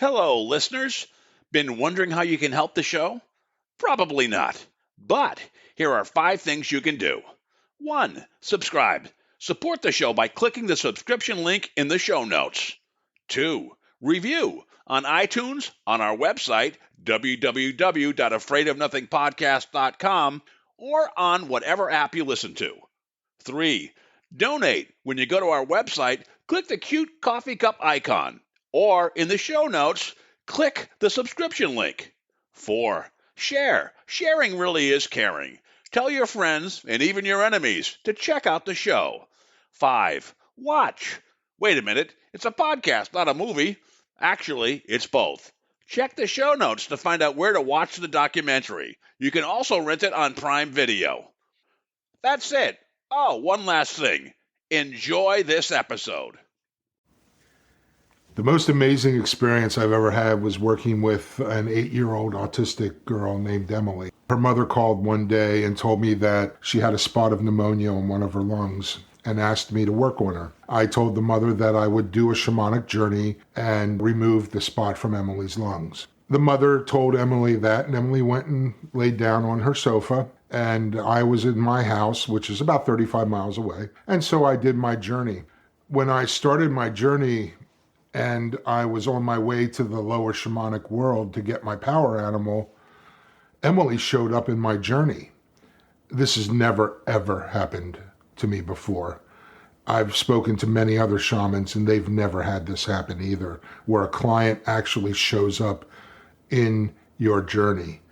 Hello, listeners. Been wondering how you can help the show? Probably not. But here are 5 things you can do. 1. Subscribe. Support the show by clicking the subscription link in the show notes. 2. Review on iTunes, on our website, www.afraidofnothingpodcast.com, or on whatever app you listen to. 3. Donate. When you go to our website, click the cute coffee cup icon, or in the show notes, click the subscription link. 4. Share. Sharing really is caring. Tell your friends and even your enemies to check out the show. 5. Watch. Wait a minute, it's a podcast, not a movie. Actually, it's both. Check the show notes to find out where to watch the documentary. You can also rent it on Prime Video. That's it. Oh, one last thing. Enjoy this episode. The most amazing experience I've ever had was working with an 8-year-old autistic girl named Emily. Her mother called one day and told me that she had a spot of pneumonia on one of her lungs and asked me to work on her. I told the mother that I would do a shamanic journey and remove the spot from Emily's lungs. The mother told Emily that, and Emily went and laid down on her sofa, and I was in my house, which is about 35 miles away, and so I did my journey. When I started my journey, and I was on my way to the lower shamanic world to get my power animal, Emily showed up in my journey. This has never, ever happened to me before. I've spoken to many other shamans, and they've never had this happen either, where a client actually shows up in your journey.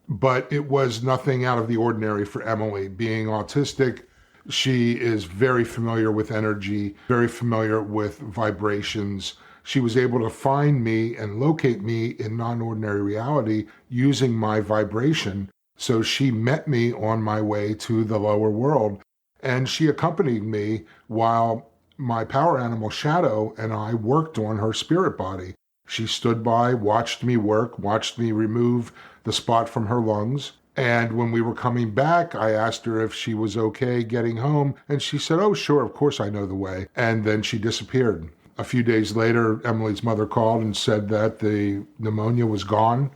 But it was nothing out of the ordinary for Emily. Being autistic, she is very familiar with energy, very familiar with vibrations. She was able to find me and locate me in non-ordinary reality using my vibration. So she met me on my way to the lower world, and she accompanied me while my power animal Shadow and I worked on her spirit body. She stood by, watched me work, watched me remove the spot from her lungs. And when we were coming back, I asked her if she was okay getting home. And she said, "Oh, sure, of course I know the way." And then she disappeared. A few days later, Emily's mother called and said that the pneumonia was gone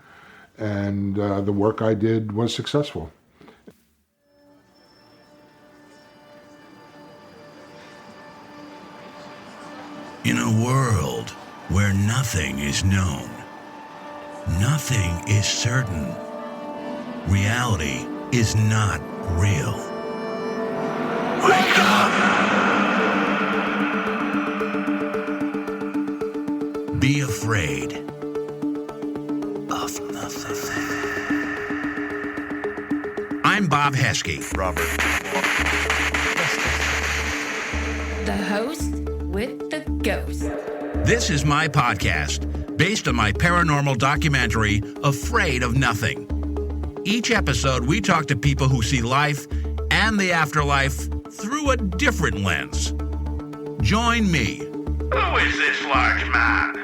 and the work I did was successful. In a world where nothing is known, nothing is certain, reality is not real. Wake up! Be afraid of nothing. I'm Bob Heskey. Robert. The host with the ghost. This is my podcast, based on my paranormal documentary, Afraid of Nothing. Each episode, we talk to people who see life and the afterlife through a different lens. Join me. Who is this large man?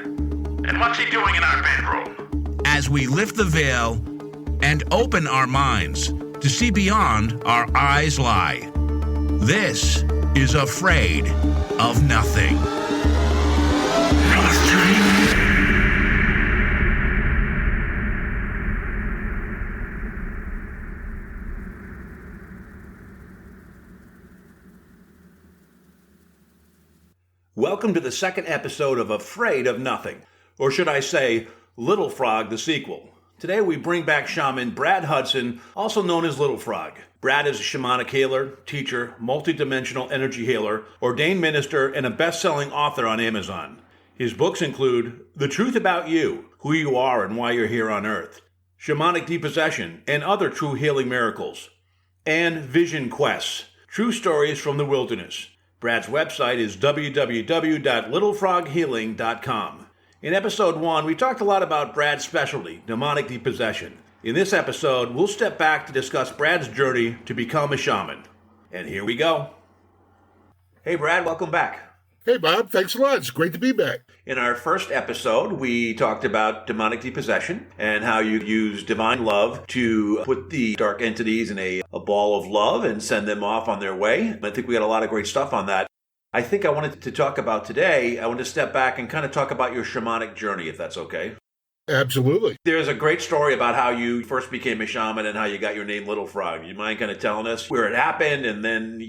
And what's he doing in our bedroom? As we lift the veil and open our minds to see beyond our eyes lie. This is Afraid of Nothing. Welcome to the second episode of Afraid of Nothing, or should I say, Little Frog the sequel. Today we bring back shaman Brad Hudson, also known as Little Frog. Brad is a shamanic healer, teacher, multidimensional energy healer, ordained minister, and a best-selling author on Amazon. His books include The Truth About You, Who You Are and Why You're Here on Earth, Shamanic Depossession and Other True Healing Miracles, and Vision Quests, True Stories from the Wilderness. Brad's website is www.littlefroghealing.com. In episode 1, we talked a lot about Brad's specialty, demonic depossession. In this episode, we'll step back to discuss Brad's journey to become a shaman. And here we go. Hey Brad, welcome back. Hey Bob, thanks a lot. It's great to be back. In our first episode, we talked about demonic depossession and how you use divine love to put the dark entities in a ball of love and send them off on their way. I think we got a lot of great stuff on that. I think I wanted to talk about today, I want to step back and kind of talk about your shamanic journey, if that's okay. Absolutely. There's a great story about how you first became a shaman and how you got your name Little Frog. You mind kind of telling us where it happened and then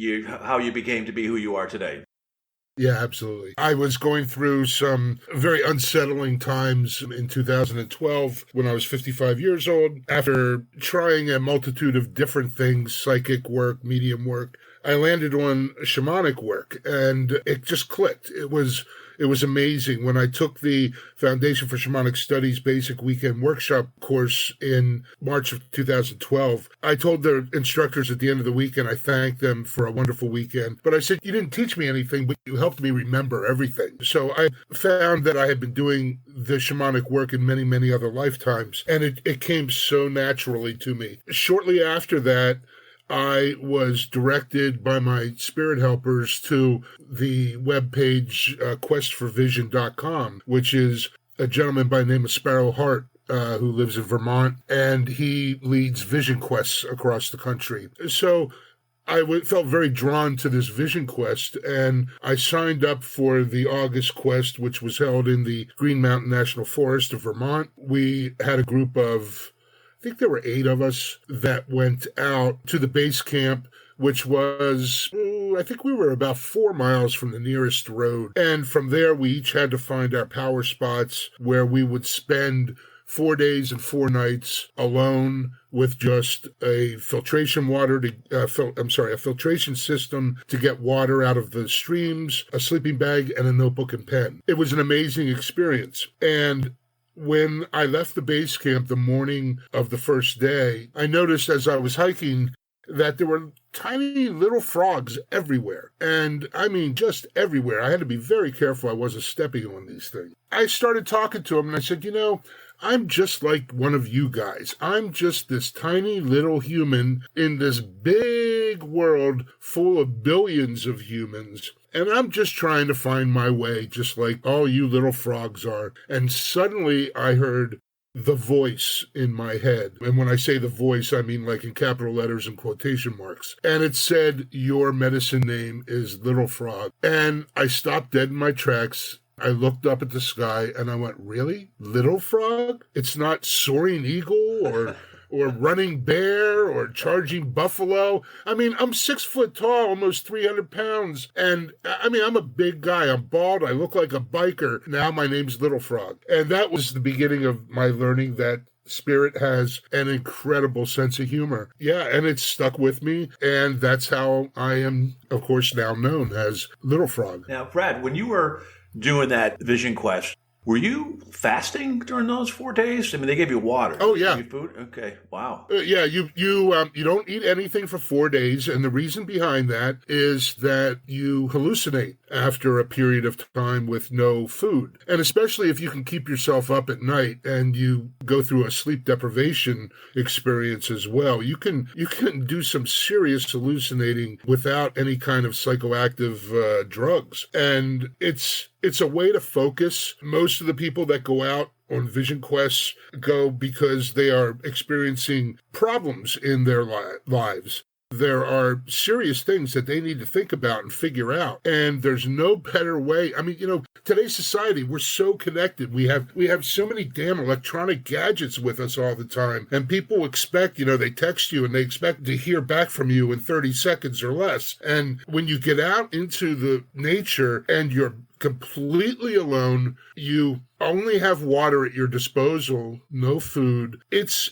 how you became to be who you are today? Yeah, absolutely. I was going through some very unsettling times in 2012 when I was 55 years old. After trying a multitude of different things, psychic work, medium work, I landed on shamanic work, and it just clicked. It was amazing. When I took the Foundation for Shamanic Studies Basic Weekend Workshop course in March of 2012, I told the instructors at the end of the weekend, I thanked them for a wonderful weekend. But I said, you didn't teach me anything, but you helped me remember everything. So I found that I had been doing the shamanic work in many, many other lifetimes, and it came so naturally to me. Shortly after that, I was directed by my spirit helpers to the webpage questforvision.com, which is a gentleman by the name of Sparrow Hart, who lives in Vermont, and he leads vision quests across the country. So I felt very drawn to this vision quest, and I signed up for the August quest, which was held in the Green Mountain National Forest of Vermont. We had a group of, I think there were 8 of us that went out to the base camp, which was, I think we were about 4 miles from the nearest road. And from there, we each had to find our power spots where we would spend 4 days and 4 nights alone with just a filtration a filtration system to get water out of the streams, a sleeping bag, and a notebook and pen. It was an amazing experience. And when I left the base camp the morning of the first day, I noticed as I was hiking that there were tiny little frogs everywhere. And I mean, just everywhere. I had to be very careful I wasn't stepping on these things. I started talking to them and I said, I'm just like one of you guys. I'm just this tiny little human in this big world full of billions of humans. And I'm just trying to find my way, just like all you little frogs are. And suddenly I heard the voice in my head. And when I say the voice, I mean like in capital letters and quotation marks. And it said, your medicine name is Little Frog. And I stopped dead in my tracks. I looked up at the sky and I went, really? Little Frog? It's not soaring eagle or running bear or charging buffalo. I mean, I'm 6 foot tall, almost 300 pounds. And I mean, I'm a big guy. I'm bald. I look like a biker. Now my name's Little Frog. And that was the beginning of my learning that spirit has an incredible sense of humor. Yeah, and it's stuck with me. And that's how I am, of course, now known as Little Frog. Now, Brad, when you were doing that vision quest, were you fasting during those 4 days? I mean, they gave you water. Oh, yeah. Gave you food? Okay, wow. Yeah, you don't eat anything for 4 days, and the reason behind that is that you hallucinate after a period of time with no food. And especially if you can keep yourself up at night and you go through a sleep deprivation experience as well, you can do some serious hallucinating without any kind of psychoactive drugs. And it's a way to focus. Most of the people that go out on vision quests go because they are experiencing problems in their lives. There are serious things that they need to think about and figure out. And there's no better way. I mean, today's society, we're so connected. We have so many damn electronic gadgets with us all the time. And people expect, they text you and they expect to hear back from you in 30 seconds or less. And when you get out into the nature and you're completely alone, you only have water at your disposal, no food. It's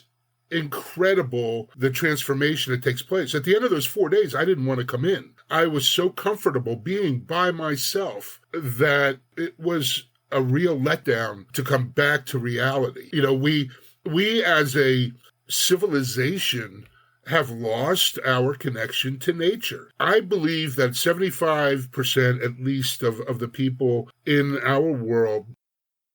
incredible the transformation that takes place. At the end of those 4 days, I didn't want to come in. I was so comfortable being by myself that it was a real letdown to come back to reality. We as a civilization have lost our connection to nature. I believe that 75% at least of the people in our world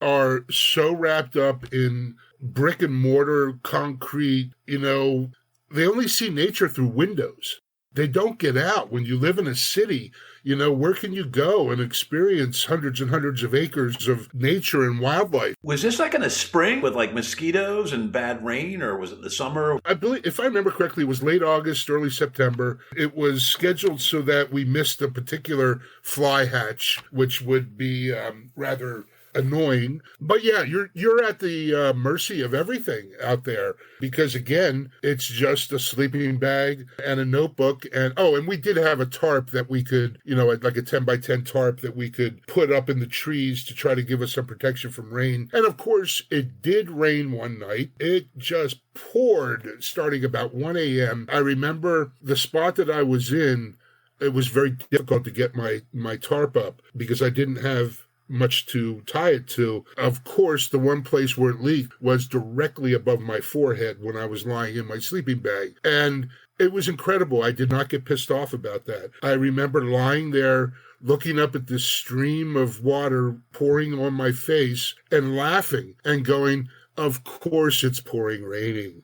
are so wrapped up in brick and mortar, concrete, they only see nature through windows. they don't get out. When you live in a city, where can you go and experience hundreds and hundreds of acres of nature and wildlife? Was this like in the spring with like mosquitoes and bad rain, or was it the summer? I believe, if I remember correctly, it was late August, early September. It was scheduled so that we missed a particular fly hatch, which would be rather annoying. But yeah, you're at the mercy of everything out there, because again, it's just a sleeping bag and a notebook. And we did have a tarp that we could, like a 10 by 10 tarp that we could put up in the trees to try to give us some protection from rain. And of course, it did rain one night. It just poured starting about 1 a.m. I remember the spot that I was in, it was very difficult to get my tarp up because I didn't have much to tie it to. Of course, the one place where it leaked was directly above my forehead when I was lying in my sleeping bag. And it was incredible. I did not get pissed off about that. I remember lying there, looking up at this stream of water pouring on my face and laughing and going, of course it's raining.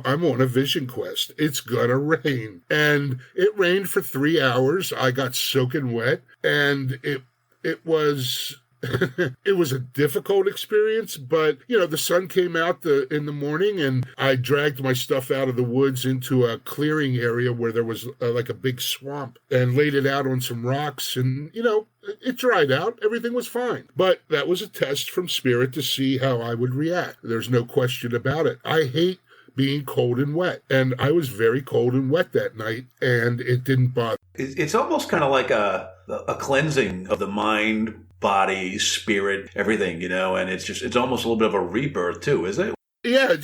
I'm on a vision quest. It's gonna rain. And it rained for 3 hours. I got soaking wet, and it was it was a difficult experience, but the sun came out in the morning, and I dragged my stuff out of the woods into a clearing area where there was like a big swamp, and laid it out on some rocks, and it dried out. Everything was fine. But that was a test from Spirit to see how I would react. There's no question about it. I hate being cold and wet, and I was very cold and wet that night, and it didn't bother. It's almost kind of like a cleansing of the mind, body, spirit, everything, and it's almost a little bit of a rebirth too, is it? Yeah,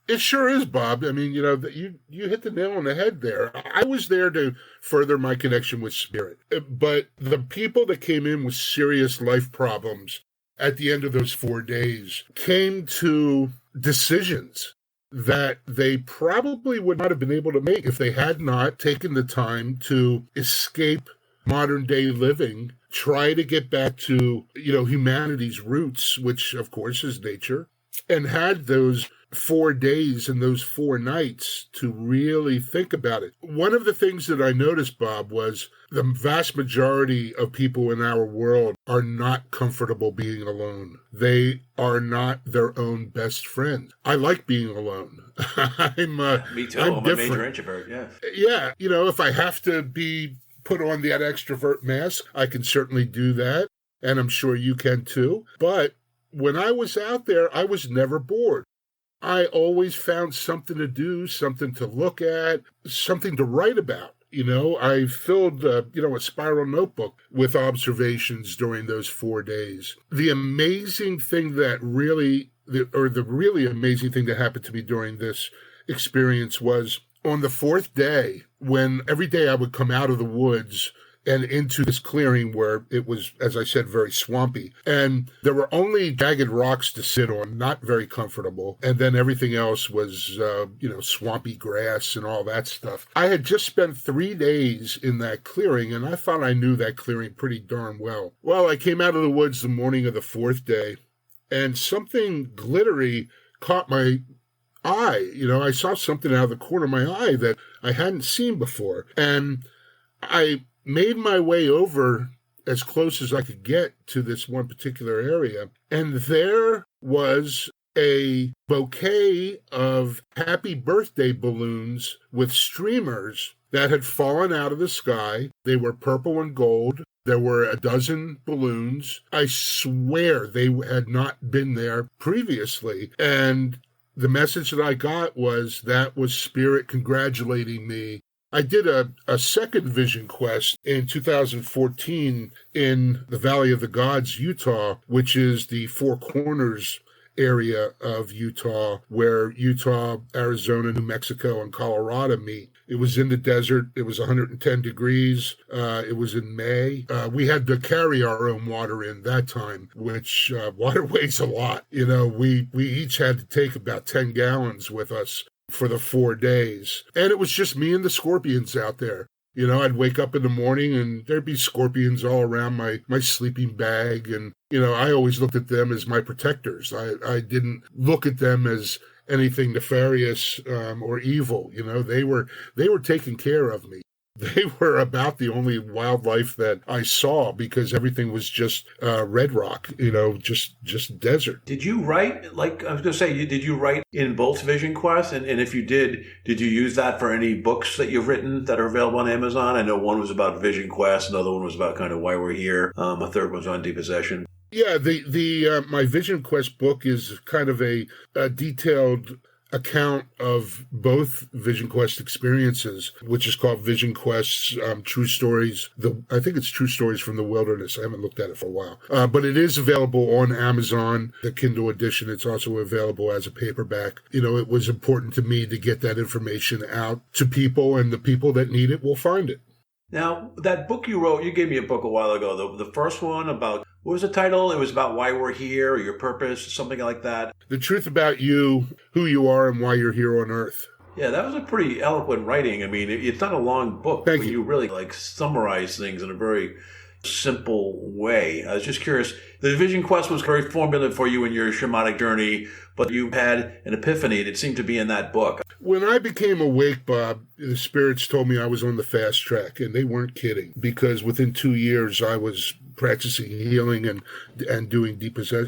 it sure is, Bob. I mean, you hit the nail on the head there. I was there to further my connection with Spirit, but the people that came in with serious life problems at the end of those 4 days came to decisions that they probably would not have been able to make if they had not taken the time to escape modern day living, try to get back to, humanity's roots, which of course is nature, and had those 4 days and those 4 nights to really think about it. One of the things that I noticed, Bob, was the vast majority of people in our world are not comfortable being alone. They are not their own best friend. I like being alone. Me too. I'm a major introvert, yeah. Yeah, if I have to put on that extrovert mask, I can certainly do that, and I'm sure you can too. But when I was out there, I was never bored. I always found something to do, something to look at, something to write about. I filled, a spiral notebook with observations during those 4 days. The amazing thing the really amazing thing that happened to me during this experience was on the 4th day, when every day I would come out of the woods and into this clearing where it was, as I said, very swampy. And there were only jagged rocks to sit on, not very comfortable. And then everything else was, swampy grass and all that stuff. I had just spent 3 days in that clearing, and I thought I knew that clearing pretty darn well. Well, I came out of the woods the morning of the 4th day, and something glittery caught my eye. I saw something out of the corner of my eye that I hadn't seen before. And I made my way over as close as I could get to this one particular area, and there was a bouquet of happy birthday balloons with streamers that had fallen out of the sky. They were purple and gold. There were a dozen balloons. I swear they had not been there previously. And the message that I got was that was Spirit congratulating me. I did a second vision quest in 2014 in the Valley of the Gods, Utah, which is the Four Corners area of Utah, where Utah, Arizona, New Mexico, and Colorado meet. It was in the desert. It was 110 degrees. It was in May. We had to carry our own water in that time, which water weighs a lot. We each had to take about 10 gallons with us for the 4 days. And it was just me and the scorpions out there. I'd wake up in the morning and there'd be scorpions all around my sleeping bag. And, I always looked at them as my protectors. I didn't look at them as anything nefarious or evil. They were taking care of me. They were about the only wildlife that I saw because everything was just red rock, just desert. Did you write, like I was going to say, did you write in both Vision Quest? And if you did you use that for any books that you've written that are available on Amazon? I know one was about Vision Quest, another one was about kind of why we're here, a third one was on depossession. Yeah, the my Vision Quest book is kind of a detailed account of both Vision Quest experiences, which is called Vision Quest's True Stories. I think it's True Stories from the Wilderness. I haven't looked at it for a while. But it is available on Amazon, the Kindle edition. It's also available as a paperback. It was important to me to get that information out to people, and the people that need it will find it. Now, that book you wrote, you gave me a book a while ago, the first one about, what was the title? It was about why we're here, or your purpose, something like that. The truth about you, who you are, and why you're here on Earth. Yeah, that was a pretty eloquent writing. I mean, it's not a long book, Thank but you really summarize things in a very simple way. I was just curious. The Vision Quest was very formative for you in your shamanic journey, but you had an epiphany, and it seemed to be in that book. When I became awake, Bob, the spirits told me I was on the fast track, and they weren't kidding, because within 2 years I was practicing healing and doing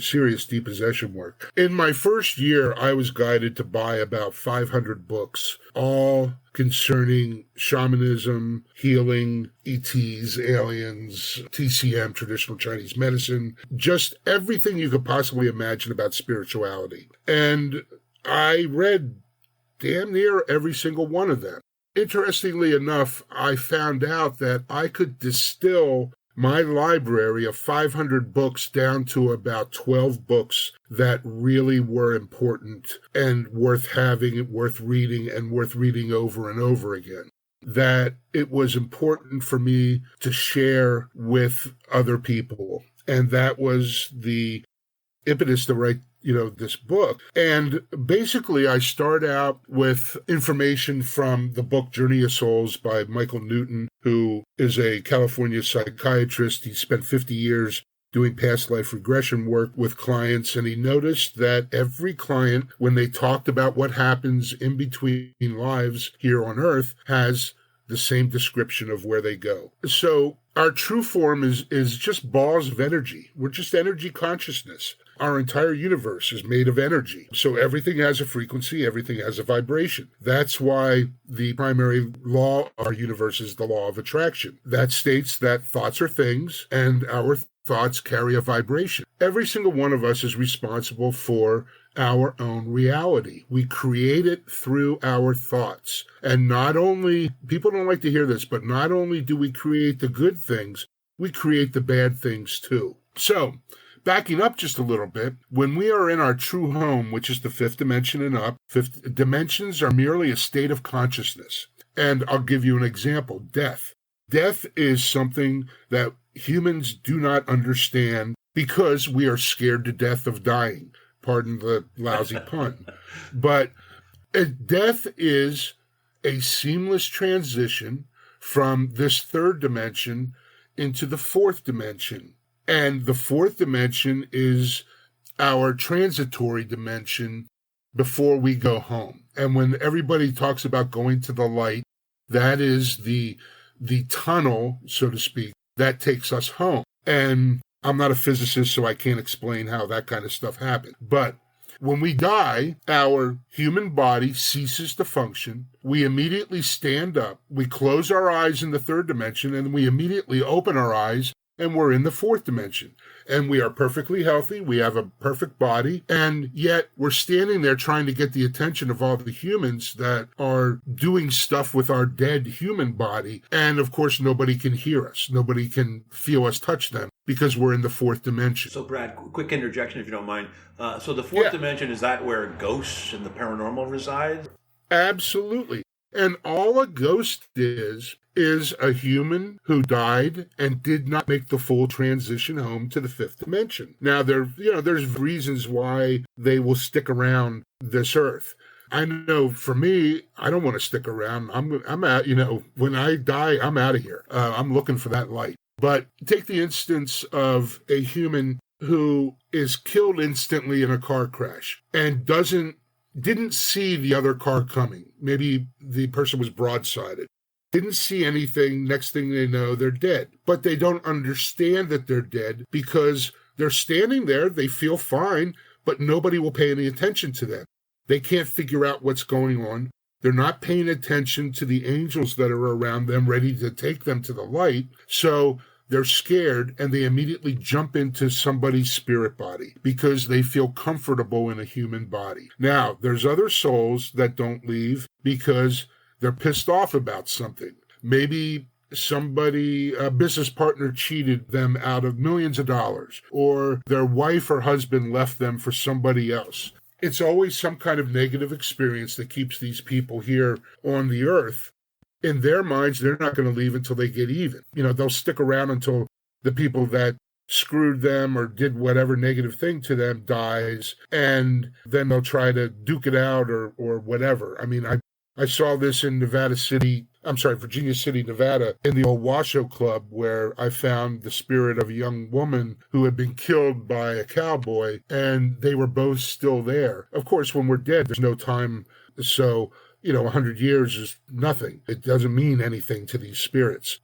serious depossession work. In my first year, I was guided to buy about 500 books, all concerning shamanism, healing, ETs, aliens, TCM, traditional Chinese medicine, just everything you could possibly imagine about spirituality. And I read damn near every single one of them. Interestingly enough, I found out that I could distill my library of 500 books down to about 12 books that really were important and worth having, worth reading, and worth reading over and over again. That it was important for me to share with other people. And that was the impetus to write this book. And basically, I start out with information from the book Journey of Souls by Michael Newton, who is a California psychiatrist. He spent 50 years doing past life regression work with clients, and he noticed that every client, when they talked about what happens in between lives here on Earth, has the same description of where they go. So our true form is just balls of energy. We're just energy consciousness. Our entire universe is made of energy. So everything has a frequency, everything has a vibration. That's why the primary law of our universe is the law of attraction. That states that thoughts are things, and our thoughts carry a vibration. Every single one of us is responsible for our own reality. We create it through our thoughts. And not only, people don't like to hear this, but not only do we create the good things, we create the bad things too. So, backing up just a little bit, when we are in our true home, which is the fifth dimension and up, fifth dimensions are merely a state of consciousness. And I'll give you an example, death. Death is something that humans do not understand because we are scared to death of dying. Pardon the lousy pun. But death is a seamless transition from this third dimension into the fourth dimension. And the fourth dimension is our transitory dimension before we go home. And when everybody talks about going to the light, that is the tunnel, so to speak, that takes us home. And I'm not a physicist, so I can't explain how that kind of stuff happens. But when we die, our human body ceases to function. We immediately stand up. We close our eyes in the third dimension, and we immediately open our eyes, and we're in the fourth dimension. And we are perfectly healthy. We have a perfect body. And yet we're standing there trying to get the attention of all the humans that are doing stuff with our dead human body. And of course, nobody can hear us. Nobody can feel us touch them because we're in the fourth dimension. So Brad, quick interjection if you don't mind. So the fourth dimension, is that where ghosts and the paranormal reside? Absolutely. And all a ghost is a human who died and did not make the full transition home to the fifth dimension. Now, there's reasons why they will stick around this earth. I know for me, I don't want to stick around. I'm out, when I die, I'm out of here. I'm looking for that light. But take the instance of a human who is killed instantly in a car crash and didn't see the other car coming. Maybe the person was broadsided. didn't see anything. Next thing they know, they're dead. But they don't understand that they're dead because they're standing there. They feel fine, but nobody will pay any attention to them. They can't figure out what's going on. They're not paying attention to the angels that are around them, ready to take them to the light. So they're scared and they immediately jump into somebody's spirit body because they feel comfortable in a human body. Now, there's other souls that don't leave because they're pissed off about something. Maybe somebody, a business partner, cheated them out of millions of dollars, or their wife or husband left them for somebody else. It's always some kind of negative experience that keeps these people here on the earth. In their minds, they're not going to leave until they get even. They'll stick around until the people that screwed them or did whatever negative thing to them dies, and then they'll try to duke it out or whatever. I mean, I saw this in Virginia City, Nevada, in the old Washoe Club, where I found the spirit of a young woman who had been killed by a cowboy, and they were both still there. Of course, when we're dead, there's no time, so 100 years is nothing. It doesn't mean anything to these spirits.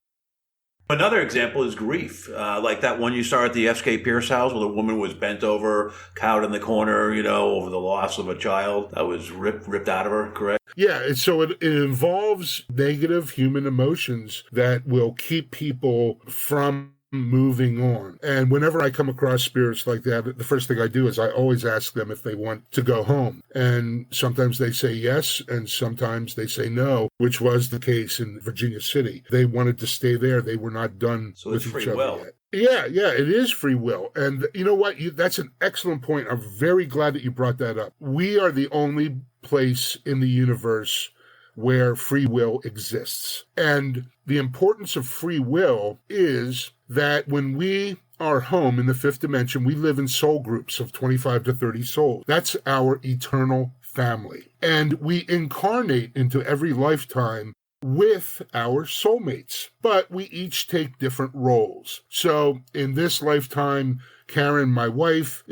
Another example is grief, like that one you saw at the S.K. Pierce house where the woman was bent over, cowed in the corner, over the loss of a child that was ripped out of her, correct? Yeah, so it involves negative human emotions that will keep people from moving on. And whenever I come across spirits like that, the first thing I do is I always ask them if they want to go home. And sometimes they say yes, and sometimes they say no, which was the case in Virginia City. They wanted to stay there. They were not done with each other yet. Yeah, it is free will. And you know what? That's an excellent point. I'm very glad that you brought that up. We are the only place in the universe where free will exists. And the importance of free will is that when we are home in the fifth dimension, we live in soul groups of 25 to 30 souls. That's our eternal family. And we incarnate into every lifetime with our soulmates, but we each take different roles. So in this lifetime, Karen, my wife,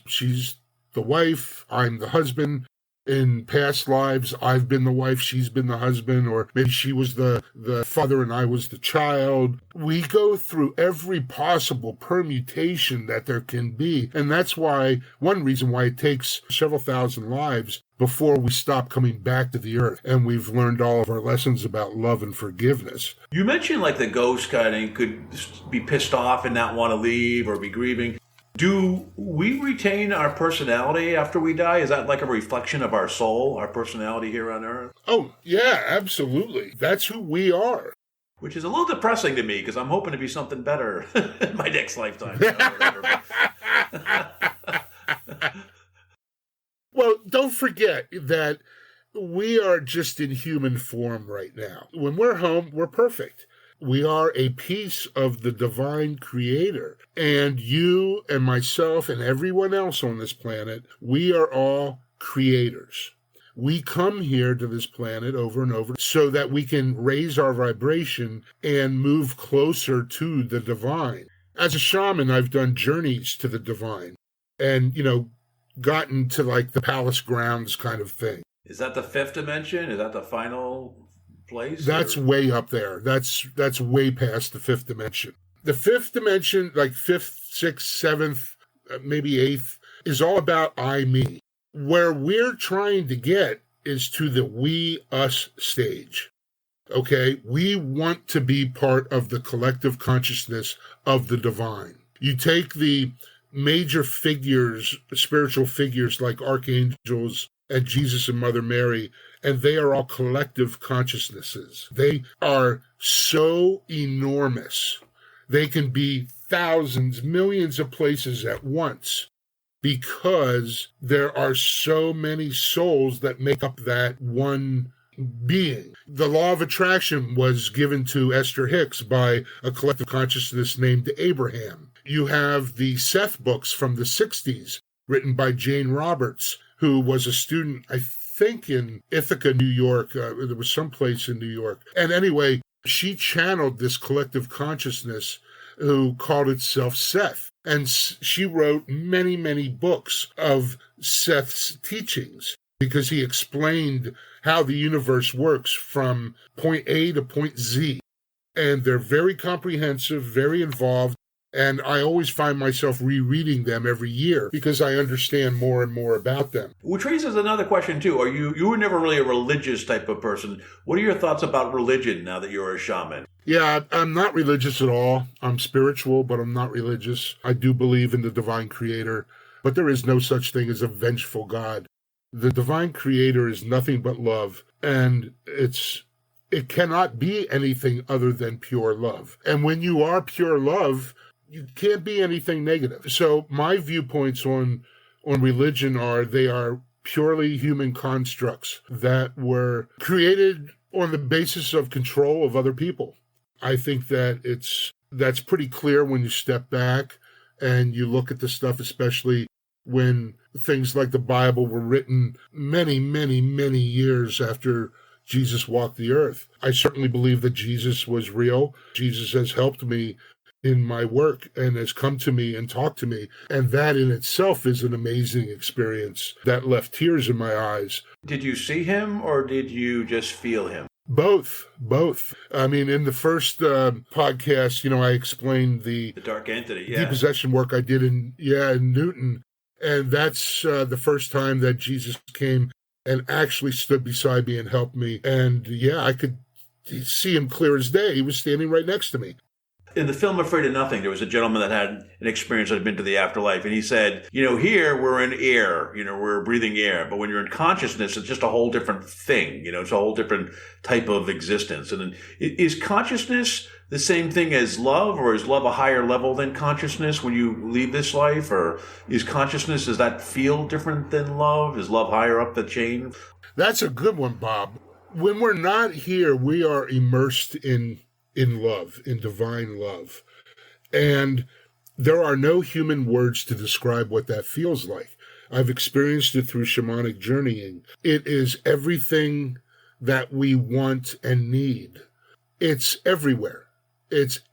she's the wife, I'm the husband. In past lives, I've been the wife, she's been the husband, or maybe she was the father and I was the child. We go through every possible permutation that there can be. And that's one reason why it takes several thousand lives before we stop coming back to the earth and we've learned all of our lessons about love and forgiveness. You mentioned like the ghost kind of could be pissed off and not want to leave or be grieving. Do we retain our personality after we die? Is that like a reflection of our soul, our personality here on Earth? Oh, yeah, absolutely. That's who we are. Which is a little depressing to me because I'm hoping to be something better in my next lifetime. Well, don't forget that we are just in human form right now. When we're home, we're perfect. We are a piece of the divine creator. And you and myself and everyone else on this planet, we are all creators. We come here to this planet over and over so that we can raise our vibration and move closer to the divine. As a shaman, I've done journeys to the divine and, gotten to like the palace grounds kind of thing. Is that the fifth dimension? Is that the final place? That's way up there. That's way past the fifth dimension. The fifth dimension, like fifth, sixth, seventh, maybe eighth, is all about I, me. Where we're trying to get is to the we, us stage. Okay? We want to be part of the collective consciousness of the divine. You take the major figures, spiritual figures like archangels and Jesus and Mother Mary, and they are all collective consciousnesses. They are so enormous. They can be thousands, millions of places at once because there are so many souls that make up that one being. The law of attraction was given to Esther Hicks by a collective consciousness named Abraham. You have the Seth books from the 60s written by Jane Roberts, who was a student, I think, in Ithaca, New York. There was some place in New York. And anyway, she channeled this collective consciousness who called itself Seth. And she wrote many, many books of Seth's teachings. because he explained how the universe works from point A to point Z. And they're very comprehensive, very involved. And I always find myself rereading them every year because I understand more and more about them. Which raises another question, too. You were never really a religious type of person. What are your thoughts about religion now that you're a shaman? Yeah, I'm not religious at all. I'm spiritual, but I'm not religious. I do believe in the divine creator, but there is no such thing as a vengeful God. The divine creator is nothing but love, and it cannot be anything other than pure love. And when you are pure love, you can't be anything negative. So my viewpoints on religion they are purely human constructs that were created on the basis of control of other people. I think that that's pretty clear when you step back and you look at the stuff, especially when things like the Bible were written many, many, many years after Jesus walked the earth. I certainly believe that Jesus was real. Jesus has helped me in my work and has come to me and talked to me. And that in itself is an amazing experience that left tears in my eyes. Did you see him or did you just feel him? Both. I mean, in the first podcast, I explained the Dark Entity, yeah. depossession work I did in Newton. And that's the first time that Jesus came and actually stood beside me and helped me. And I could see him clear as day. He was standing right next to me. In the film Afraid of Nothing, there was a gentleman that had an experience that had been to the afterlife, and he said, here we're in air, we're breathing air, but when you're in consciousness, it's just a whole different thing, it's a whole different type of existence. And is consciousness the same thing as love, or is love a higher level than consciousness when you leave this life, or is consciousness, does that feel different than love? Is love higher up the chain? That's a good one, Bob. When we're not here, we are immersed in love, in divine love. And there are no human words to describe what that feels like. I've experienced it through shamanic journeying. It is everything that we want and need. It's everywhere.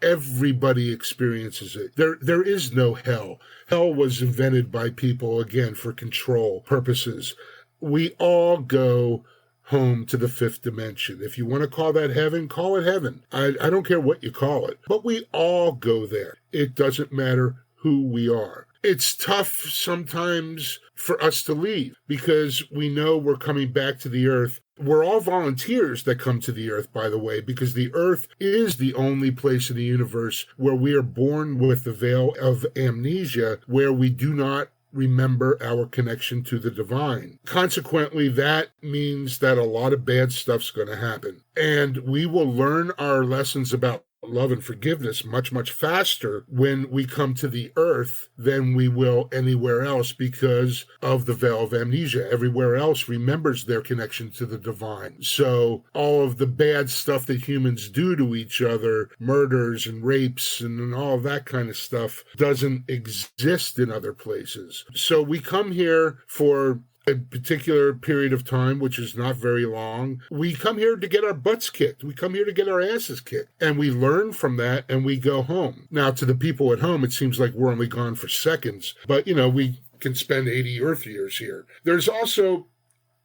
Everybody experiences it. There is no hell. Hell was invented by people, again, for control purposes. We all go home to the fifth dimension. If you want to call that heaven, call it heaven. I don't care what you call it, but we all go there. It doesn't matter who we are. It's tough sometimes for us to leave because we know we're coming back to the earth. We're all volunteers that come to the earth, by the way, because the earth is the only place in the universe where we are born with the veil of amnesia, where we do not remember our connection to the divine. Consequently, that means that a lot of bad stuff's going to happen. And we will learn our lessons about love and forgiveness much, much faster when we come to the earth than we will anywhere else because of the veil of amnesia. Everywhere else remembers their connection to the divine. So all of the bad stuff that humans do to each other, murders and rapes and all of that kind of stuff, doesn't exist in other places. So we come here for a particular period of time, which is not very long. We come here to get our butts kicked. We come here to get our asses kicked. And we learn from that and we go home. Now, to the people at home, it seems like we're only gone for seconds. But, we can spend 80 Earth years here. There's also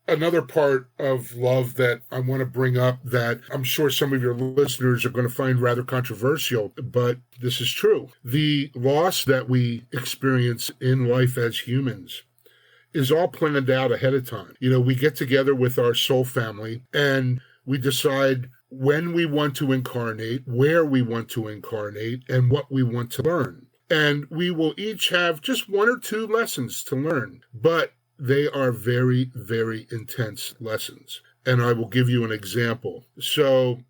another part of love that I want to bring up that I'm sure some of your listeners are going to find rather controversial, but this is true. The loss that we experience in life as humans is all planned out ahead of time. We get together with our soul family and we decide when we want to incarnate, where we want to incarnate, and what we want to learn. And we will each have just one or two lessons to learn, but they are very, very intense lessons. And I will give you an example. So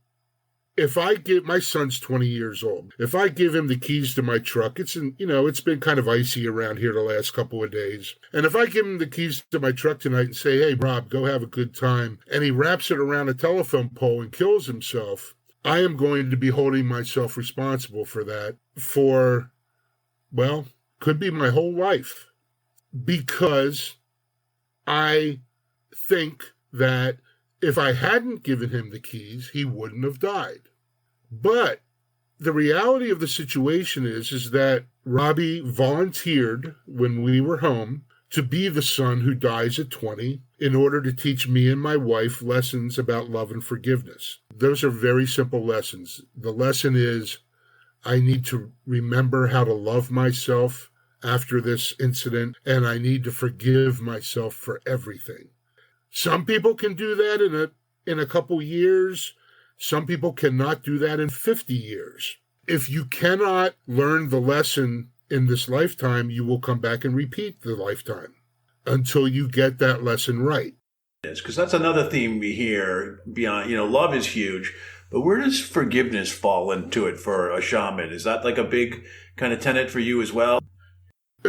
if I give, my son's 20 years old, if I give him the keys to my truck, it's been kind of icy around here the last couple of days. And if I give him the keys to my truck tonight and say, hey, Rob, go have a good time, and he wraps it around a telephone pole and kills himself, I am going to be holding myself responsible for that for, could be my whole life. Because I think that if I hadn't given him the keys, he wouldn't have died. But the reality of the situation is that Robbie volunteered when we were home to be the son who dies at 20 in order to teach me and my wife lessons about love and forgiveness. Those are very simple lessons. The lesson is I need to remember how to love myself after this incident, and I need to forgive myself for everything. Some people can do that in a couple years. Some people cannot do that in 50 years. If you cannot learn the lesson in this lifetime, you will come back and repeat the lifetime until you get that lesson right. Because that's another theme we hear beyond, love is huge, but where does forgiveness fall into it for a shaman? Is that like a big kind of tenet for you as well?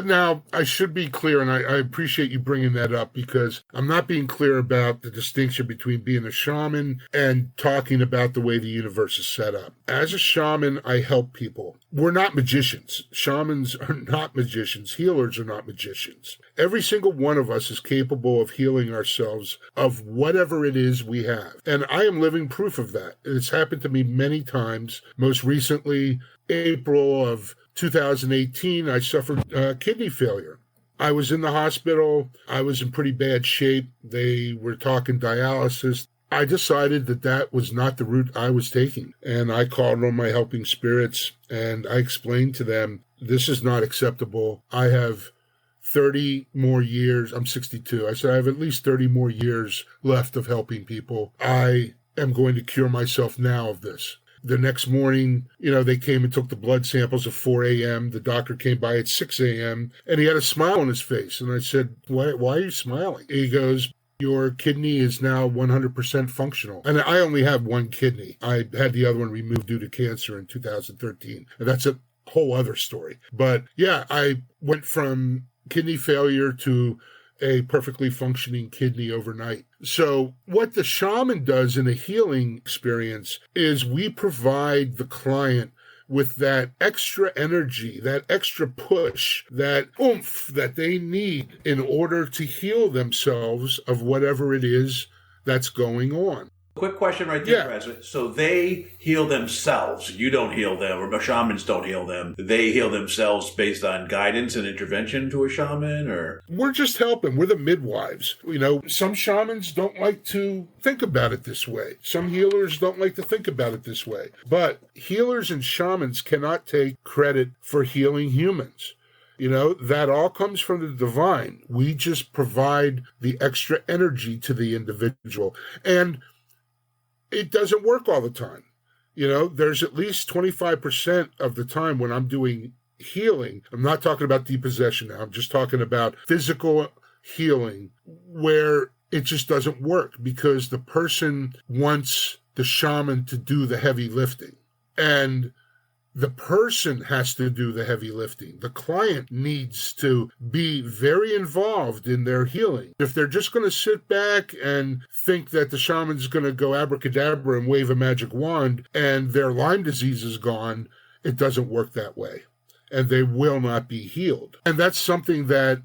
Now, I should be clear, and I appreciate you bringing that up, because I'm not being clear about the distinction between being a shaman and talking about the way the universe is set up. As a shaman, I help people. We're not magicians. Shamans are not magicians. Healers are not magicians. Every single one of us is capable of healing ourselves of whatever it is we have. And I am living proof of that. It's happened to me many times. Most recently, April of 2018, I suffered kidney failure. I was in the hospital. I was in pretty bad shape. They were talking dialysis. I decided that was not the route I was taking. And I called on my helping spirits, and I explained to them, this is not acceptable. I have 30 more years. I'm 62. I said, I have at least 30 more years left of helping people. I am going to cure myself now of this. The next morning, they came and took the blood samples at 4 a.m. The doctor came by at 6 a.m. and he had a smile on his face. And I said, why are you smiling? He goes, your kidney is now 100% functional. And I only have one kidney. I had the other one removed due to cancer in 2013. And that's a whole other story. But yeah, I went from kidney failure to a perfectly functioning kidney overnight. So what the shaman does in a healing experience is we provide the client with that extra energy, that extra push, that oomph that they need in order to heal themselves of whatever it is that's going on. Quick question right there, President. So they heal themselves. You don't heal them, or shamans don't heal them. They heal themselves based on guidance and intervention to a shaman, or? We're just helping. We're the midwives. Some shamans don't like to think about it this way. Some healers don't like to think about it this way. But healers and shamans cannot take credit for healing humans. That all comes from the divine. We just provide the extra energy to the individual. And it doesn't work all the time. There's at least 25% of the time when I'm doing healing. I'm not talking about depossession now. I'm just talking about physical healing where it just doesn't work because the person wants the shaman to do the heavy lifting. And the person has to do the heavy lifting. The client needs to be very involved in their healing. If they're just going to sit back and think that the shaman's going to go abracadabra and wave a magic wand and their Lyme disease is gone, it doesn't work that way. And they will not be healed. And that's something that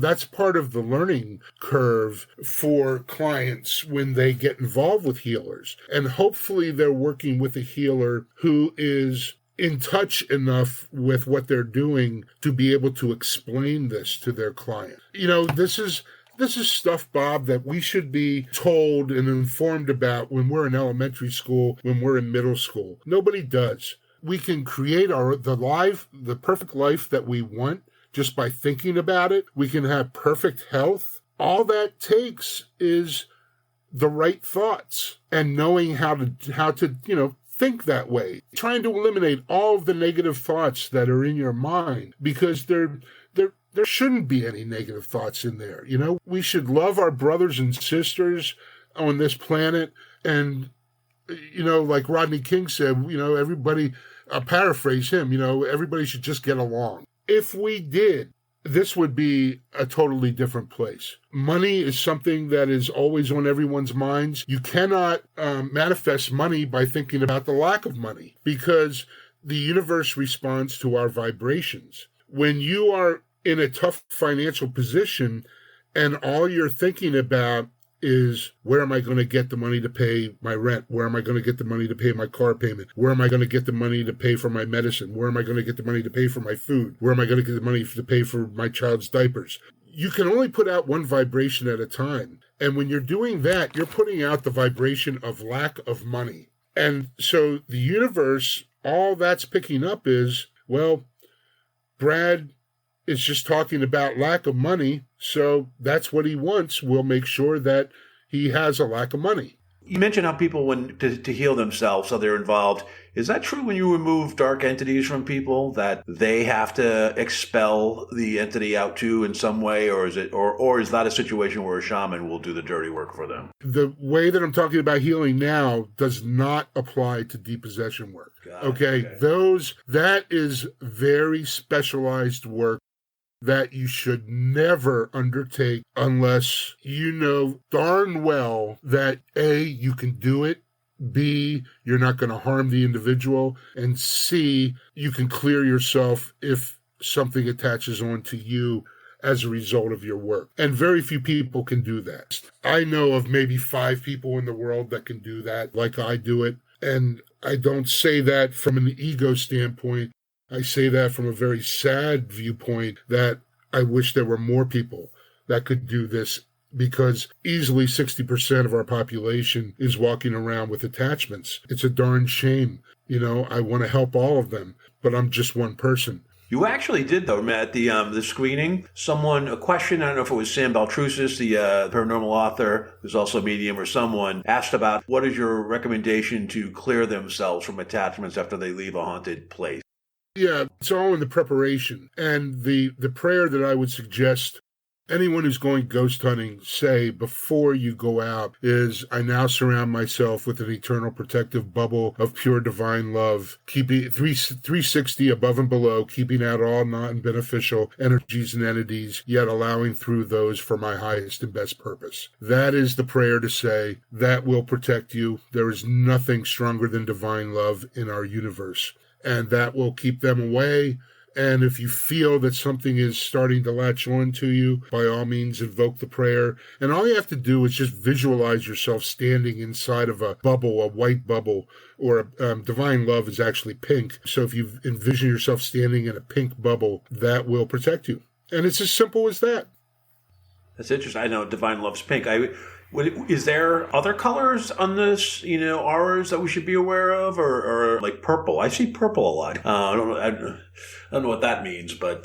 that's part of the learning curve for clients when they get involved with healers. And hopefully they're working with a healer who is in touch enough with what they're doing to be able to explain this to their client. This is stuff, Bob, that we should be told and informed about when we're in elementary school, when we're in middle school. Nobody does. We can create the perfect life that we want just by thinking about it. We can have perfect health. All that takes is the right thoughts and knowing how to think that way. Trying to eliminate all of the negative thoughts that are in your mind because there shouldn't be any negative thoughts in there. We should love our brothers and sisters on this planet and like Rodney King said, everybody, paraphrase him, everybody should just get along. If we did, this would be a totally different place. Money is something that is always on everyone's minds. You cannot manifest money by thinking about the lack of money because the universe responds to our vibrations. When you are in a tough financial position and all you're thinking about is where am I going to get the money to pay my rent? Where am I going to get the money to pay my car payment? Where am I going to get the money to pay for my medicine? Where am I going to get the money to pay for my food? Where am I going to get the money to pay for my child's diapers? you can only put out one vibration at a time. And when you're doing that, you're putting out the vibration of lack of money. And so the universe, all that's picking up is, well, Brad is just talking about lack of money, so that's what he wants. We'll make sure that he has a lack of money. You mentioned how people, when to heal themselves, so they're involved. Is that true when you remove dark entities from people, that they have to expel the entity out too in some way, or is that a situation where a shaman will do the dirty work for them? The way that I'm talking about healing now does not apply to depossession work. Okay, that is very specialized work that you should never undertake unless you know darn well that A, you can do it, B, you're not going to harm the individual, and C, you can clear yourself if something attaches onto you as a result of your work. And very few people can do that. I know of maybe 5 people in the world that can do that like I do it. And I don't say that from an ego standpoint. I say that from a very sad viewpoint, that I wish there were more people that could do this, because easily 60% of our population is walking around with attachments. It's a darn shame. I want to help all of them, but I'm just one person. You actually did, though, at the screening. A question, I don't know if it was Sam Baltrusis, the paranormal author, who's also a medium, or someone, asked about what is your recommendation to clear themselves from attachments after they leave a haunted place. Yeah, it's all in the preparation. And the prayer that I would suggest anyone who's going ghost hunting say before you go out is, I now surround myself with an eternal protective bubble of pure divine love, keeping 360 above and below, keeping out all non-beneficial energies and entities, yet allowing through those for my highest and best purpose. That is the prayer to say. That will protect you. There is nothing stronger than divine love in our universe, and that will keep them away. And if you feel that something is starting to latch on to you, by all means, invoke the prayer. And all you have to do is just visualize yourself standing inside of a bubble, a white bubble, or divine love is actually pink. So if you envision yourself standing in a pink bubble, that will protect you. And it's as simple as that. That's interesting. I know divine love's pink. Is there other colors on this, auras that we should be aware of, or like purple? I see purple a lot. I don't know what that means, but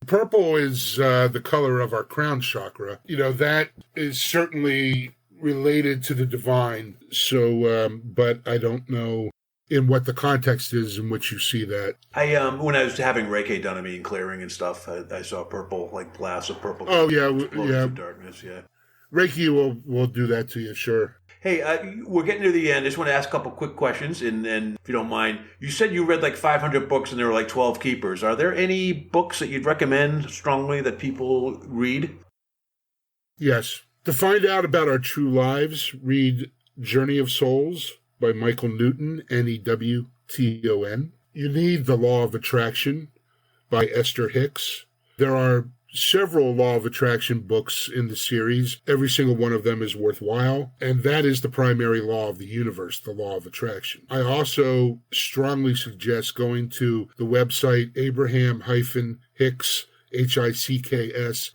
purple is the color of our crown chakra. That is certainly related to the divine. So, but I don't know in what the context is in which you see that. When I was having Reiki done on me and clearing and stuff, I saw purple, like blasts of purple. Oh yeah, of darkness. Yeah. Reiki will do that to you, sure. Hey, we're getting to the end. I just want to ask a couple quick questions, and if you don't mind. You said you read like 500 books and there were like 12 keepers. Are there any books that you'd recommend strongly that people read? Yes. To find out about our true lives, read Journey of Souls by Michael Newton, Newton. You need The Law of Attraction by Esther Hicks. There are several Law of Attraction books in the series. Every single one of them is worthwhile, and that is the primary law of the universe, the Law of Attraction. I also strongly suggest going to the website Abraham-Hicks, HICKS.com,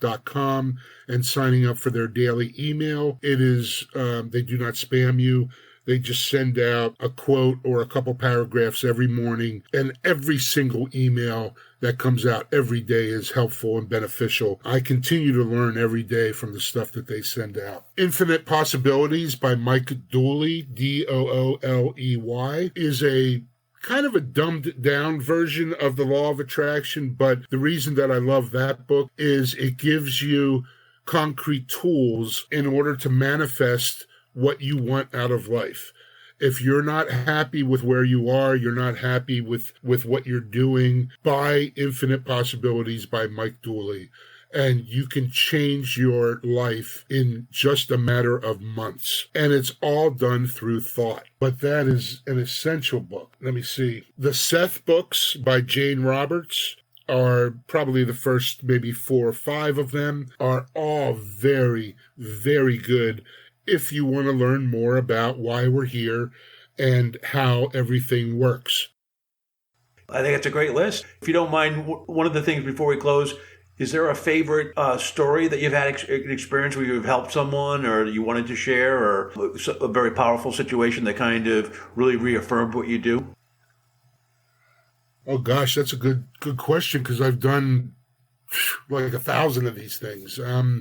and signing up for their daily email. It is, they do not spam you. They just send out a quote or a couple paragraphs every morning, and every single email that comes out every day is helpful and beneficial. I continue to learn every day from the stuff that they send out. Infinite Possibilities by Mike Dooley, Dooley, is a kind of a dumbed down version of the Law of Attraction, but the reason that I love that book is it gives you concrete tools in order to manifest what you want out of life. If you're not happy with where you are, you're not happy with what you're doing, buy Infinite Possibilities by Mike Dooley, and you can change your life in just a matter of months. And it's all done through thought. But that is an essential book. Let me see. The Seth books by Jane Roberts are probably the first maybe 4 or 5 of them, are all very, very good if you want to learn more about why we're here and how everything works. I think it's a great list. If you don't mind, one of the things before we close, Is there a favorite story that you've had an experience where you've helped someone or you wanted to share, or a very powerful situation that kind of really reaffirmed what you do? Oh gosh, that's a good question, because I've done like 1,000 of these things.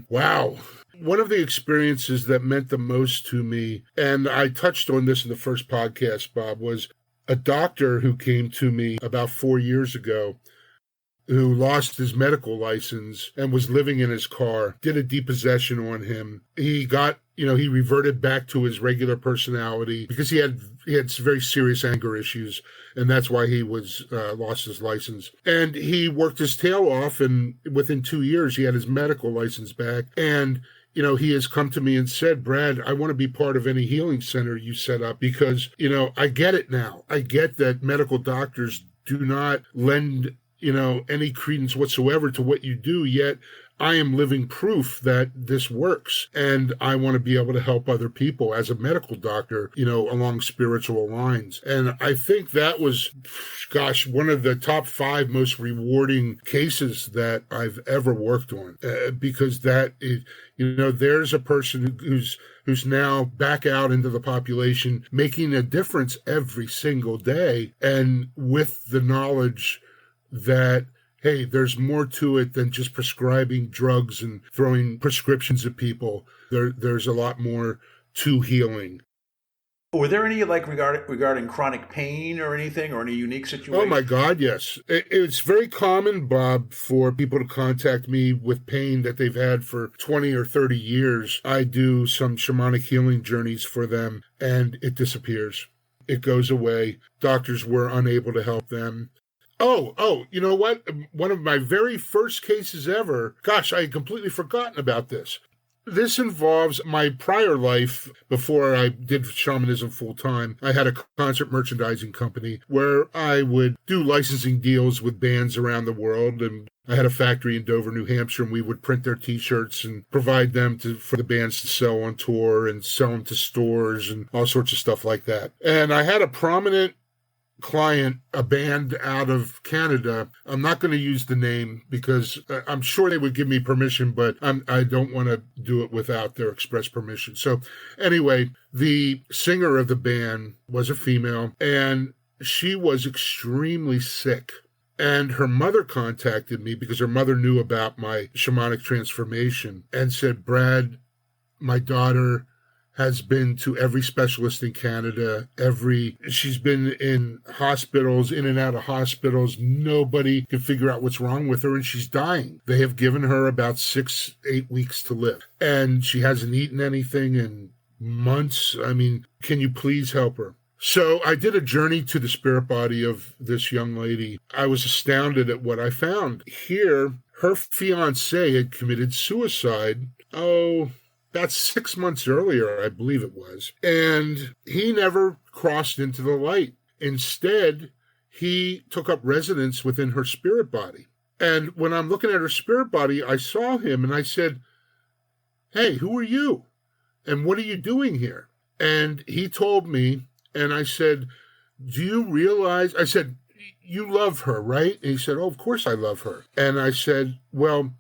Wow. One of the experiences that meant the most to me, and I touched on this in the first podcast, Bob, was a doctor who came to me about 4 years ago, who lost his medical license and was living in his car, did a depossession on him. He got, he reverted back to his regular personality because he had very serious anger issues, and that's why he was lost his license. And he worked his tail off, and within 2 years, he had his medical license back. And he has come to me and said, Brad, I want to be part of any healing center you set up because, I get it now. I get that medical doctors do not lend any credence whatsoever to what you do, yet I am living proof that this works. And I want to be able to help other people as a medical doctor, along spiritual lines. And I think that was, one of the top 5 most rewarding cases that I've ever worked on, because that is, there's a person who's now back out into the population, making a difference every single day. And with the knowledge that, hey, there's more to it than just prescribing drugs and throwing prescriptions at people. There's a lot more to healing. Were there any regarding chronic pain or anything, or any unique situation? Oh my God, yes. It's very common, Bob, for people to contact me with pain that they've had for 20 or 30 years. I do some shamanic healing journeys for them, and it disappears. It goes away. Doctors were unable to help them. Oh, you know what? One of my very first cases ever, gosh, I had completely forgotten about this. This involves my prior life before I did shamanism full time. I had a concert merchandising company where I would do licensing deals with bands around the world, and I had a factory in Dover, New Hampshire, and we would print their T-shirts and provide them for the bands to sell on tour and sell them to stores and all sorts of stuff like that. And I had a prominent client, a band out of Canada. I'm not going to use the name because I'm sure they would give me permission, but I don't want to do it without their express permission. So anyway, the singer of the band was a female, and she was extremely sick. And her mother contacted me because her mother knew about my shamanic transformation and said, Brad, my daughter has been to every specialist in Canada. She's been in hospitals, in and out of hospitals. Nobody can figure out what's wrong with her, and she's dying. They have given her about 6-8 weeks to live, and she hasn't eaten anything in months. I mean, can you please help her? So I did a journey to the spirit body of this young lady. I was astounded at what I found. Here, her fiancé had committed suicide, about 6 months earlier, I believe it was. And he never crossed into the light. Instead, he took up residence within her spirit body. And when I'm looking at her spirit body, I saw him and I said, hey, who are you? And what are you doing here? And he told me, and I said, do you realize, I said, you love her, right? And he said, oh, of course I love her. And I said, well,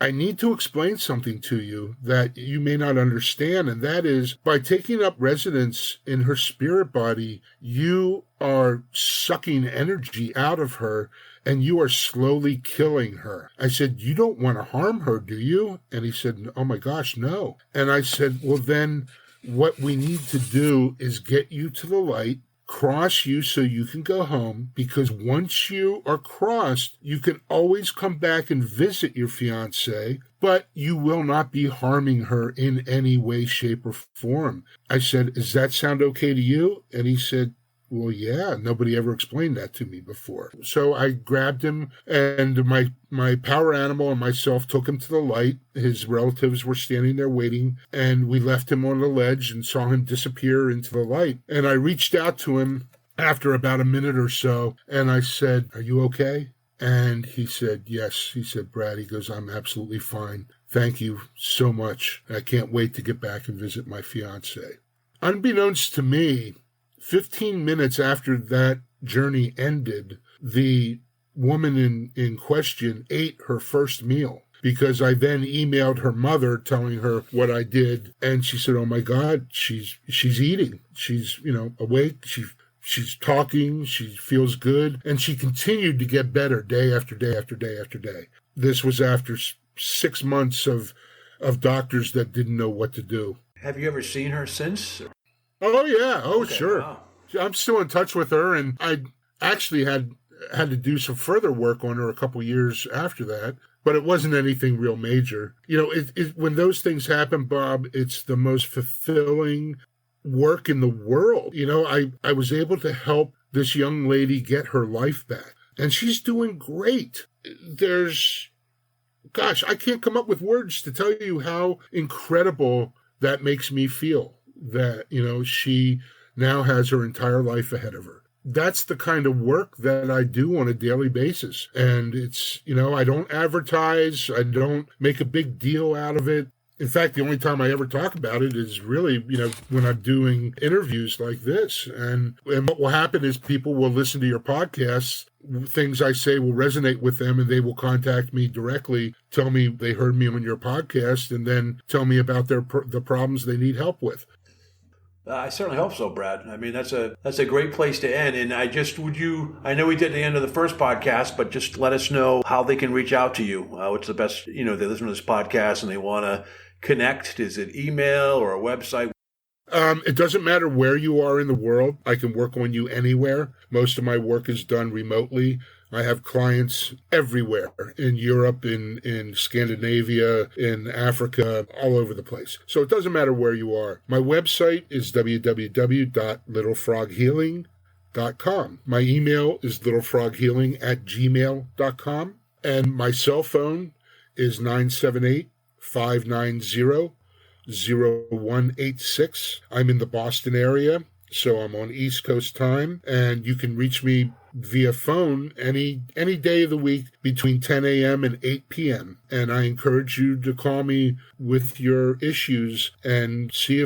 I need to explain something to you that you may not understand, and that is, by taking up residence in her spirit body, you are sucking energy out of her, and you are slowly killing her. I said, you don't want to harm her, do you? And he said, oh my gosh, no. And I said, well, then what we need to do is get you to the light, cross you so you can go home, because once you are crossed, you can always come back and visit your fiancé, but you will not be harming her in any way, shape, or form. I said, does that sound okay to you? And he said, well, yeah, nobody ever explained that to me before. So I grabbed him, and my power animal and myself took him to the light. His relatives were standing there waiting, and we left him on the ledge and saw him disappear into the light. And I reached out to him after about a minute or so, and I said, are you okay? And he said, yes. He said, Brad, he goes, I'm absolutely fine. Thank you so much. I can't wait to get back and visit my fiancé. Unbeknownst to me, 15 minutes after that journey ended, the woman in question ate her first meal, because I then emailed her mother telling her what I did. And she said, oh my God, she's eating. She's, awake. She's talking. She feels good. And she continued to get better day after day after day after day. This was after 6 months of doctors that didn't know what to do. Have you ever seen her since? Oh, yeah. Oh, Okay, sure. wow. I'm still in touch with her, and I actually had to do some further work on her a couple years after that, but it wasn't anything real major. When those things happen, Bob, it's the most fulfilling work in the world. I was able to help this young lady get her life back, and she's doing great. I can't come up with words to tell you how incredible that makes me feel, that, she now has her entire life ahead of her. That's the kind of work that I do on a daily basis. And it's, I don't advertise. I don't make a big deal out of it. In fact, the only time I ever talk about it is really, when I'm doing interviews like this. And what will happen is people will listen to your podcasts. Things I say will resonate with them, and they will contact me directly, tell me they heard me on your podcast, and then tell me about the problems they need help with. I certainly hope so, Brad. I mean, that's a great place to end. And I know we did at the end of the first podcast, but just let us know how they can reach out to you. What's the best, they listen to this podcast and they want to connect. Is it email or a website? It doesn't matter where you are in the world. I can work on you anywhere. Most of my work is done remotely. I have clients everywhere, in Europe, in Scandinavia, in Africa, all over the place. So it doesn't matter where you are. My website is www.littlefroghealing.com. My email is littlefroghealing@gmail.com. And my cell phone is 978-590-0186. I'm in the Boston area, so I'm on East Coast time, and you can reach me via phone any day of the week between 10 a.m. and 8 p.m. And I encourage you to call me with your issues and see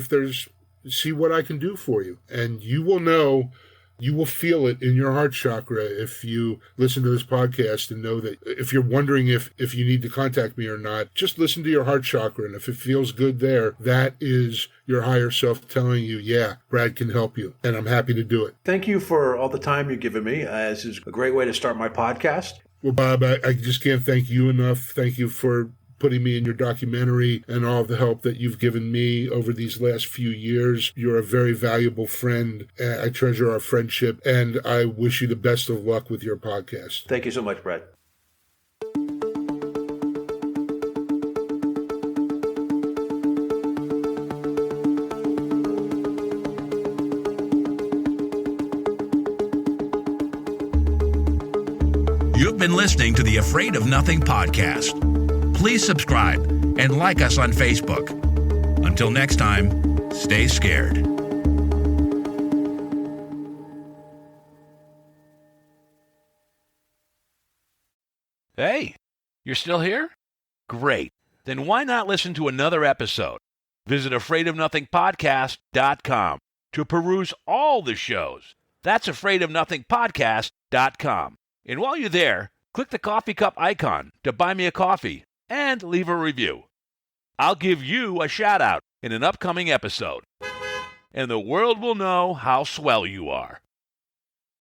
what I can do for you. And you will feel it in your heart chakra if you listen to this podcast, and know that if you're wondering if you need to contact me or not, just listen to your heart chakra. And if it feels good there, that is your higher self telling you, yeah, Brad can help you. And I'm happy to do it. Thank you for all the time you've given me. This is a great way to start my podcast. Well, Bob, I just can't thank you enough. Thank you for putting me in your documentary and all the help that you've given me over these last few years. You're a very valuable friend. I treasure our friendship, and I wish you the best of luck with your podcast. Thank you so much, Brad. You've been listening to the Afraid of Nothing podcast. Please subscribe and like us on Facebook. Until next time, stay scared. Hey, you're still here? Great. Then why not listen to another episode? Visit AfraidOfNothingPodcast.com to peruse all the shows. That's AfraidOfNothingPodcast.com. And while you're there, click the coffee cup icon to buy me a coffee and leave a review. I'll give you a shout out in an upcoming episode, and the world will know how swell you are.